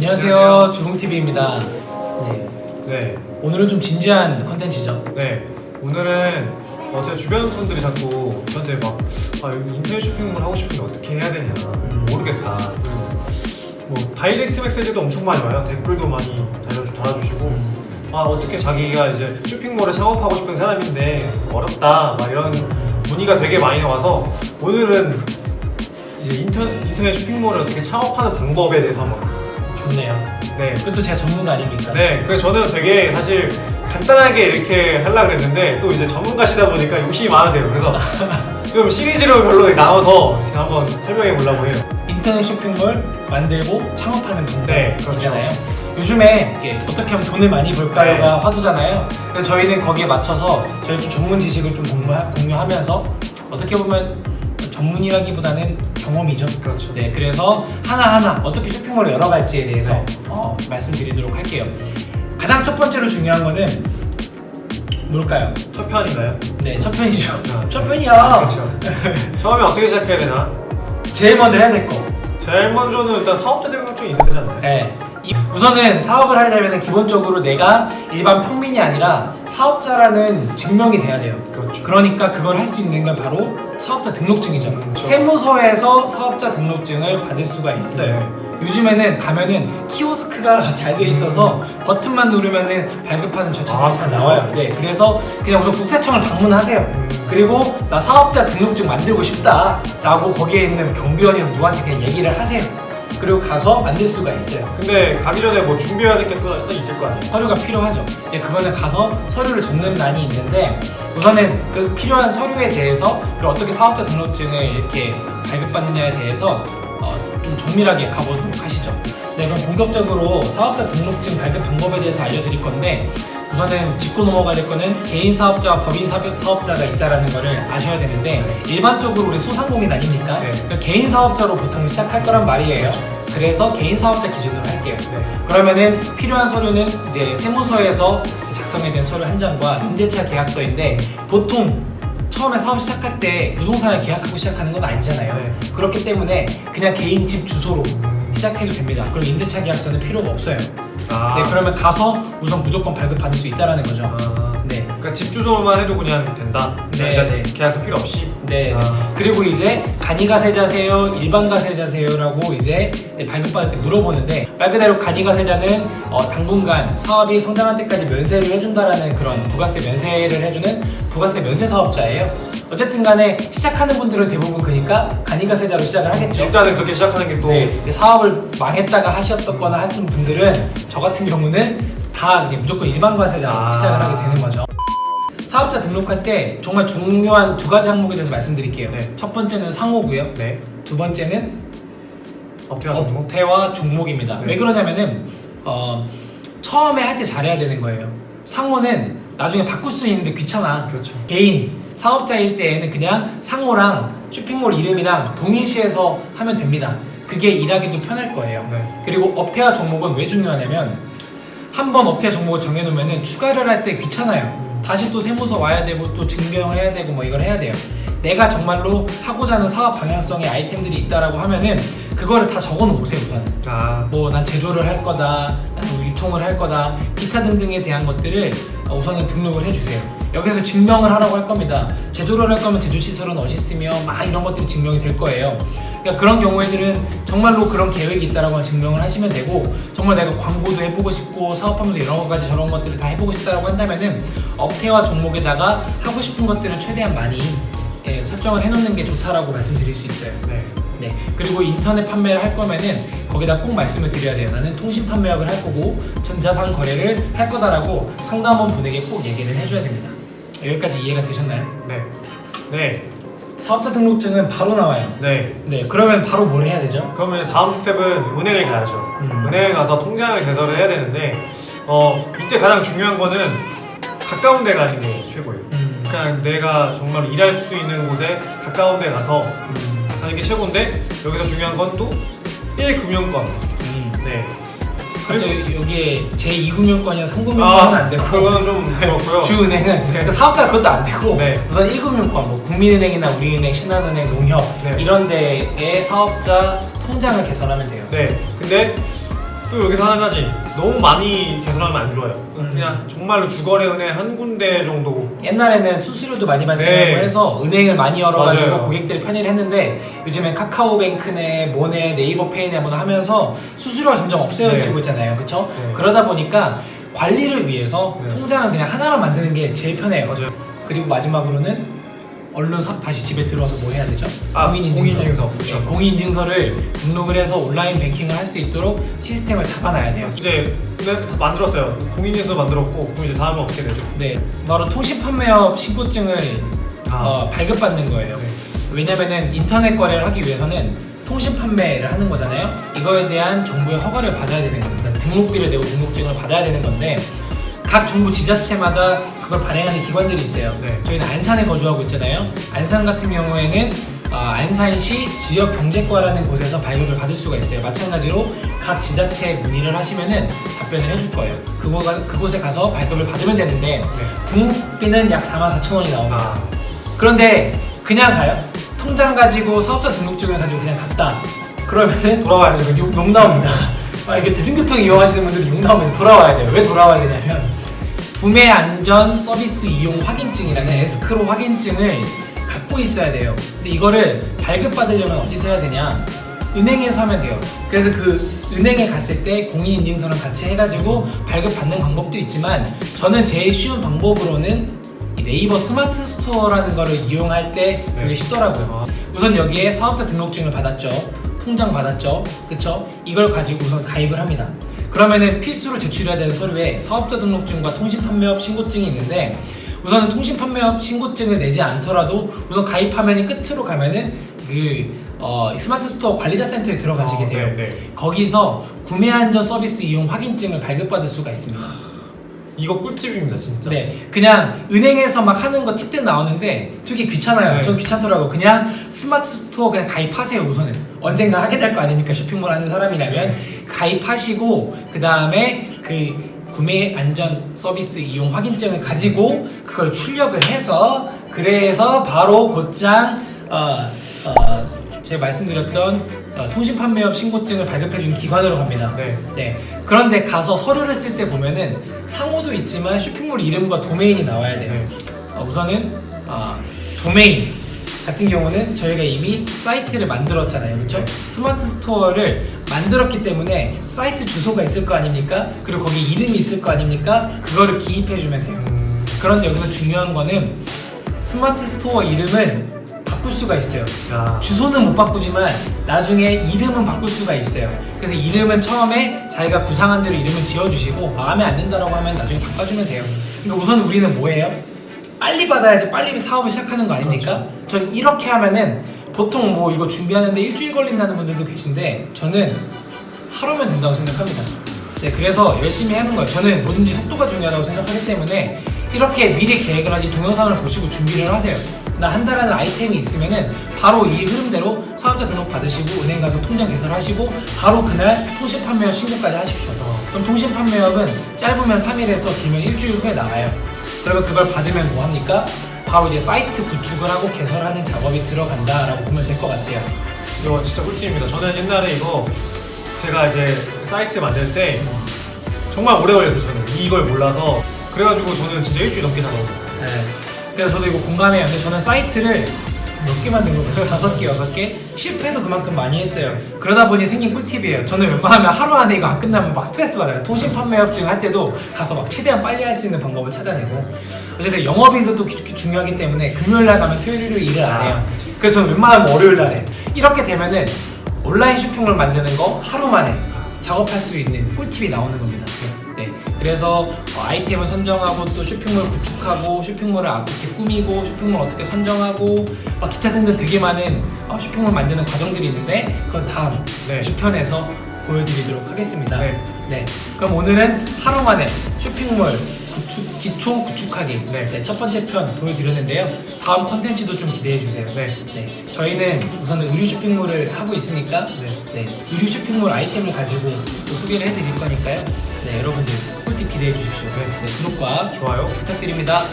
안녕하세요. 주공TV입니다. 네. 네. 오늘은 좀 진지한 컨텐츠죠. 네. 오늘은 제 주변 분들이 자꾸 저한테 막 여기 인터넷 쇼핑몰 하고 싶은데 어떻게 해야 되냐 모르겠다. 그리고 뭐 다이렉트 메시지도 엄청 많이 와요. 댓글도 많이 달아주시고 어떻게 자기가 이제 쇼핑몰에 창업하고 싶은 사람인데 어렵다 막 이런 문의가 되게 많이 와서 오늘은 이제 인터넷 쇼핑몰을 어떻게 창업하는 방법에 대해서 한번. 좋네요. 네. 그것도 제가 전문가 아닙니까? 네. 그래서 저는 되게 사실 간단하게 이렇게 하려고 했는데 또 이제 전문가시다 보니까 욕심이 많으세요. 그래서 좀 시리즈로 별로 나눠서 한번 설명해 보려고 해요. 인터넷 쇼핑몰 만들고 창업하는 네, 방법이잖아요. 요즘에 이게 어떻게 하면 돈을 많이 벌까요가 네. 화두잖아요. 그래서 저희는 거기에 맞춰서 저희 좀 전문 지식을 좀 공유하면서 어떻게 보면 전문이라기보다는 경험이죠. 그렇죠. 네, 그래서 하나하나 어떻게 쇼핑몰을 열어갈지에 대해서 네. 말씀드리도록 할게요. 가장 첫 번째로 중요한 거는 뭘까요? 첫 편인가요? 네, 첫 편이죠. 아, 첫 편이야. 그렇죠. 처음에 어떻게 시작해야 되나? 제일 먼저 해야 될 거. 제일 먼저는 일단 사업자 등록증이 있어야 되잖아요. 네. 우선은 사업을 하려면 기본적으로 내가 일반 평민이 아니라 사업자라는 증명이 돼야 돼요. 그렇죠. 그러니까 그걸 할 수 있는 건 바로 사업자 등록증이죠. 그렇죠. 세무서에서 사업자 등록증을 받을 수가 있어요. 요즘에는 가면은 키오스크가 잘 돼 있어서 버튼만 누르면은 발급하는 절차가 잘 나와요. 네, 그래서 그냥 우선 국세청을 방문하세요. 그리고 나 사업자 등록증 만들고 싶다라고 거기에 있는 경비원이나 누구한테 그냥 얘기를 하세요. 그리고 가서 만들 수가 있어요. 근데 가기 전에 뭐 준비해야 될 게 또 있을 거 아니에요? 서류가 필요하죠. 이제 그거는 가서 서류를 적는 난이 있는데 우선은 그 필요한 서류에 대해서 그리고 어떻게 사업자 등록증을 이렇게 발급받느냐에 대해서 좀 정밀하게 가보도록 하시죠. 네, 그럼 본격적으로 사업자 등록증 발급 방법에 대해서 알려드릴 건데 우선은 짚고 넘어가야 될 거는 개인 사업자와 법인 사업자가 있다는 거를 아셔야 되는데 일반적으로 우리 소상공인 아닙니까? 네. 그러니까 개인 사업자로 보통 시작할 거란 말이에요. 그래서 개인 사업자 기준으로 할게요. 네. 그러면은 필요한 서류는 이제 세무서에서 작성해야 되는 서류 한 장과 임대차 계약서인데 보통 처음에 사업 시작할 때 부동산을 계약하고 시작하는 건 아니잖아요. 네. 그렇기 때문에 그냥 개인 집 주소로 시작해도 됩니다. 그리고 임대차 계약서는 필요가 없어요. 네, 그러면 가서 우선 무조건 발급받을 수 있다라는 거죠. 네. 그러니까 집 주소만 해도 그냥 된다. 네, 그러니까 네. 계약서 필요 없이. 네. 그리고 이제 간이가세자세요, 일반가세자세요라고 이제 발급받을 때 물어보는데 말 그대로 간이가세자는 당분간 사업이 성장할 때까지 면세를 해준다라는 그런 부가세 면세를 해주는 부가세 면세 사업자예요. 어쨌든 간에 시작하는 분들은 대부분 그러니까 간이가세자로 시작을 하겠죠. 일단은 그렇게 시작하는 게 또. 네, 사업을 망했다가 하셨거나 하신 분들은 저 같은 경우는 다 무조건 일반과세자로 시작을 하게 되는 거죠. 사업자 등록할 때 정말 중요한 두 가지 항목에 대해서 말씀드릴게요. 네. 첫 번째는 상호고요. 네. 두 번째는 업태와 종목. 업태와 종목입니다. 네. 왜 그러냐면은 처음에 할 때 잘해야 되는 거예요. 상호는 나중에 바꿀 수 있는데 귀찮아. 그렇죠. 개인 사업자일 때에는 그냥 상호랑 쇼핑몰 이름이랑 동일시해서 하면 됩니다. 그게 일하기도 편할 거예요. 네. 그리고 업태와 종목은 왜 중요하냐면 한번 업태 종목을 정해놓으면 추가를 할 때 귀찮아요. 다시 또 세무서 와야 되고 또 증명해야 되고 뭐 이걸 해야 돼요. 내가 정말로 하고자 하는 사업 방향성의 아이템들이 있다라고 하면은 그거를 다 적어놓으세요 우선. 뭐 난 제조를 할 거다, 난 뭐 유통을 할 거다, 기타 등등에 대한 것들을 우선은 등록을 해주세요. 여기서 증명을 하라고 할 겁니다. 제조를 할 거면 제조시설은 어디 있으며 막 이런 것들이 증명이 될 거예요. 그러니까 그런 경우에들은 정말로 그런 계획이 있다라고 증명을 하시면 되고 정말 내가 광고도 해보고 싶고 사업하면서 이런 것까지 저런 것들을 다 해보고 싶다라고 한다면은 업태와 종목에다가 하고 싶은 것들을 최대한 많이 설정을 해놓는 게 좋다라고 말씀드릴 수 있어요. 네. 네. 그리고 인터넷 판매를 할 거면은 거기다 꼭 말씀을 드려야 돼요. 나는 통신 판매업을 할 거고 전자상 거래를 할 거다라고 상담원 분에게 꼭 얘기를 해줘야 됩니다. 여기까지 이해가 되셨나요? 네. 네. 사업자 등록증은 바로 나와요. 네. 네. 그러면 바로 뭘 해야 되죠? 그러면 다음 스텝은 은행에 가야죠. 은행에 가서 통장을 개설을 해야 되는데 이때 가장 중요한 거는 가까운 데 가는 게 최고예요. 그러니까 내가 정말 일할 수 있는 곳에 가까운 데 가서 하는 게 최고인데 여기서 중요한 건 또 1금융권. 네. 그래서 여기에 제2금융권이나 3금융권은 안 되고 그거는 좀 그렇고요. 주은행은 그러니까 사업자 그것도 안 되고 네. 우선 1금융권 뭐 국민은행이나 우리은행, 신한은행, 농협 네. 이런 데에 사업자 통장을 개설하면 돼요. 네. 근데 또 여기서 한 가지 너무 많이 개설하면 안 좋아요. 그냥 정말로 주거래 은행 한 군데 정도. 옛날에는 수수료도 많이 발생하고 네. 해서 은행을 많이 열어가지고 맞아요. 고객들이 편의를 했는데 요즘엔 카카오뱅크네 뭐네 네이버페이네 뭐나 하면서 수수료가 점점 없어지고 네. 있잖아요. 그쵸? 네. 그러다 보니까 관리를 위해서 네. 통장을 그냥 하나만 만드는 게 제일 편해요. 맞아요. 그리고 마지막으로는 얼른 다시 집에 들어와서 뭐 해야 되죠? 공인인증서. 그렇죠. 네, 공인인증서를 등록을 해서 온라인 뱅킹을 할 수 있도록 시스템을 잡아놔야 돼요. 이제 만들었어요. 공인인증서 만들었고 그럼 이제 다음은 어떻게 되죠? 네, 바로 통신판매업 신고증을 아. 발급받는 거예요. 네. 왜냐면은 인터넷 거래를 하기 위해서는 통신 판매를 하는 거잖아요. 이거에 대한 정부의 허가를 받아야 되는 겁니다. 등록비를 내고 등록증을 받아야 되는 건데 각 정부 지자체마다 그걸 발행하는 기관들이 있어요. 네. 저희는 안산에 거주하고 있잖아요. 안산 같은 경우에는 안산시 지역경제과라는 곳에서 발급을 받을 수가 있어요. 마찬가지로 각 지자체에 문의를 하시면은 답변을 해줄 거예요. 그곳에 가서 발급을 받으면 되는데 등록비는 약 44,000원이 나옵니다. 아. 그런데 그냥 가요? 통장 가지고 사업자 등록증을 가지고 그냥 갔다. 그러면은 돌아와야 돼요. 욕 나옵니다. 이게 대중교통 이용하시는 분들이 욕 나오면 돌아와야 돼요. 왜 돌아와야 되냐면 구매 안전 서비스 이용 확인증이라는 에스크로 확인증을 갖고 있어야 돼요. 근데 이거를 발급받으려면 어디서 해야 되냐? 은행에서 하면 돼요. 그래서 그 은행에 갔을 때 공인인증서랑 같이 해가지고 발급받는 방법도 있지만 저는 제일 쉬운 방법으로는 이 네이버 스마트 스토어라는 거를 이용할 때 되게 쉽더라고요. 우선 여기에 사업자 등록증을 받았죠. 통장 받았죠. 그쵸? 이걸 가지고 우선 가입을 합니다. 그러면은 필수로 제출해야 되는 서류에 사업자 등록증과 통신판매업 신고증이 있는데 우선은 통신판매업 신고증을 내지 않더라도 우선 가입 화면이 끝으로 가면은 스마트 스토어 관리자 센터에 들어가시게 돼요. 네. 거기서 구매 안전 서비스 이용 확인증을 발급받을 수가 있습니다. 이거 꿀팁입니다, 진짜. 네, 그냥 은행에서 막 하는 거 팁들 나오는데 되게 귀찮아요. 네. 전 귀찮더라고. 그냥 스마트 스토어 그냥 가입하세요. 우선은 언젠가 하게 될 거 아닙니까? 쇼핑몰 하는 사람이라면 가입하시고 그 다음에 그 구매 안전 서비스 이용 확인증을 가지고 그걸 출력을 해서 그래서 바로 곧장 제가 말씀드렸던 통신판매업 신고증을 발급해주는 기관으로 갑니다. 네. 그런데 가서 서류를 쓸 때 보면은 상호도 있지만 쇼핑몰 이름과 도메인이 나와야 돼요. 우선은 도메인 같은 경우는 저희가 이미 사이트를 만들었잖아요. 그렇죠? 스마트 스토어를 만들었기 때문에 사이트 주소가 있을 거 아닙니까? 그리고 거기 이름이 있을 거 아닙니까? 그거를 기입해주면 돼요. 그런데 여기서 중요한 거는 스마트 스토어 이름은 바꿀 수가 있어요. 주소는 못 바꾸지만 나중에 이름은 바꿀 수가 있어요. 그래서 이름은 처음에 자기가 구상한 대로 이름을 지어주시고 마음에 안 든다라고 하면 나중에 바꿔주면 돼요. 그러니까 우선 우리는 뭐예요? 빨리 받아야지 빨리 사업을 시작하는 거 아닙니까? 그렇죠. 전 이렇게 하면은 보통 뭐 이거 준비하는데 일주일 걸린다는 분들도 계신데 저는 하루면 된다고 생각합니다. 네, 그래서 열심히 하는 거예요. 저는 뭐든지 속도가 중요하다고 생각하기 때문에 이렇게 미리 계획을 하지 동영상을 보시고 준비를 하세요. 나 한다라는 아이템이 있으면은 바로 이 흐름대로 사업자 등록 받으시고 은행 가서 통장 개설하시고 바로 그날 통신판매업 신고까지 하십시오. 그럼 통신판매업은 짧으면 3일에서 길면 일주일 후에 나와요. 그러면 그걸 받으면 뭐 합니까? 바로 이제 사이트 구축을 하고 개설하는 작업이 들어간다라고 보면 될 것 같아요. 이거 진짜 꿀팁입니다. 저는 옛날에 이거 제가 이제 사이트 만들 때 정말 오래 걸렸어요. 저는 이걸 몰라서 그래가지고 저는 진짜 일주일 넘게 잡았거든요. 네. 그래서 저도 이거 공감해요. 근데 저는 사이트를 몇 개 만든 거예요? 5개, 6개? 실패도 그만큼 많이 했어요. 그러다 보니 생긴 꿀팁이에요. 저는 웬만하면 하루 안에 이거 안 끝나면 막 스트레스 받아요. 통신 판매업증 할 때도 가서 막 최대한 빨리 할 수 있는 방법을 찾아내고 어쨌든 영업일도 또 중요하기 때문에 금요일날 가면 토요일 일을 안 해요. 그래서 저는 웬만하면 월요일날 해요. 이렇게 되면은 온라인 쇼핑몰 만드는 거 하루 만에 작업할 수 있는 꿀팁이 나오는 겁니다. 네, 그래서 아이템을 선정하고 또 쇼핑몰 구축하고 쇼핑몰을 어떻게 꾸미고 쇼핑몰 어떻게 선정하고 기타 등등 되게 많은 쇼핑몰 만드는 과정들이 있는데 그건 다음 2편에서 보여드리도록 하겠습니다. 네, 그럼 오늘은 하루 만에 쇼핑몰 기초 구축하기 첫 번째 편 보여드렸는데요. 다음 컨텐츠도 좀 기대해주세요. 저희는 우선은 의류 쇼핑몰을 하고 있으니까 의류 쇼핑몰 아이템을 가지고 또 소개를 해드릴 거니까요. 여러분들 꿀팁 기대해 주십시오. 구독과 좋아요 부탁드립니다.